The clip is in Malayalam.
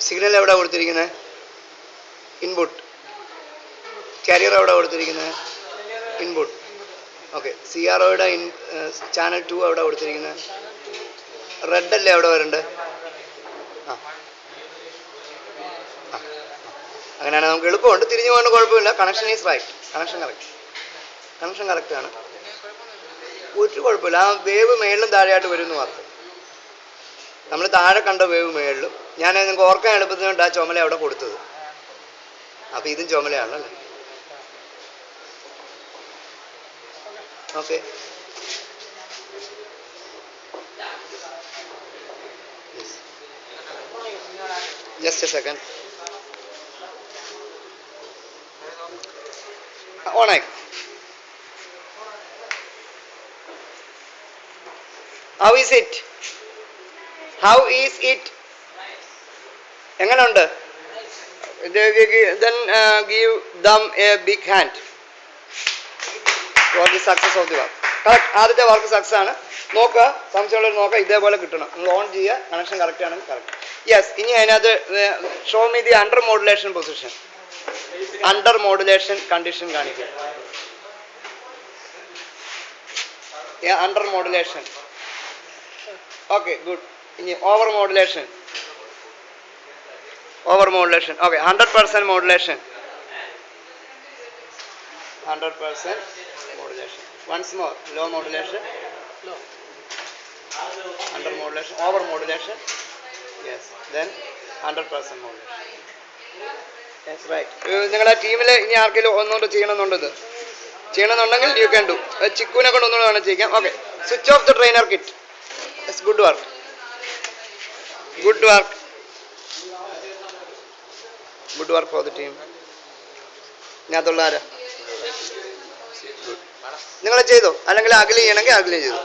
സിഗ്നൽ എവിടെ കൊടുത്തിരിക്കുന്നത്? ഇൻപുട്ട്. കാരിയർ എവിടെ കൊടുത്തിരിക്കുന്നത്? ഇൻപുട്ട്. ഓക്കെ. CROയുടെ ചാനൽ 2 എവിടെ കൊടുത്തിരിക്കുന്നത്? റെഡ് അല്ലേ അവിടെ വരണ്ടേ? ആ അങ്ങനെയാണെങ്കിൽ നമുക്ക് എളുപ്പമുണ്ട്. തിരിഞ്ഞു പോകേണ്ട കുഴപ്പമില്ല. Connection is right. കണക്ഷൻ കറക്റ്റാണ്. ഒരു കുഴപ്പമില്ല. ആ വേവ് മേളിലും താഴെയായിട്ട് വരുമെന്ന് മാത്രം. നമ്മൾ താഴെ കണ്ട വേവ് മേളിലും. ഞാൻ നിങ്ങൾക്ക് ഓർക്കാൻ എളുപ്പത്തിന് കൊണ്ട് ആ ചുമല അവിടെ കൊടുത്തത്. അപ്പം ഇതും ചുമലയാണല്ലേ? ഓക്കെ. Just A second. ഓണായി. How is it? How is it? എങ്ങനെയുണ്ട്? Then give them a big hand for the success of the work. Correct. ആദ്യത്തെ വർക്ക് സക്സസ് ആണ്. നോക്കുക, സംശയമുള്ളവർ നോക്കുക. ഇതേപോലെ കിട്ടണം. നിങ്ങൾ ഓൺ ചെയ്യുക. കണക്ഷൻ കറക്റ്റ് ആണെങ്കിൽ കറക്റ്റ്. യെസ്. ഇനി അതിനകത്ത് show me the under modulation position. Under modulation condition കാണിക്കുക. Under modulation. Okay, good. ഇനി over modulation. Okay. 100% modulation. 100% modulation. Once more. Low modulation. Under modulation. Over modulation. Yes. Then 100% modulation. Yes, right. നിങ്ങളുടെ ടീമിൽ ഇനി ആർക്കെങ്കിലും ഒന്നുകൊണ്ട് ചെയ്യണമെന്നുണ്ടെങ്കിൽ യു ക്യാൻ ഡു. ചിക്കുവിനെ കൊണ്ട് ഒന്നുകൂടെ വേണം ചെയ്യിക്കാം. Okay. Switch off the trainer kit. Yes, good work. Good work for the team. ഇതിനകത്തുള്ള ആരാ? നിങ്ങൾ ചെയ്തോ? അല്ലെങ്കിൽ അകലെ ചെയ്യണമെങ്കിൽ അകലെ ചെയ്തു.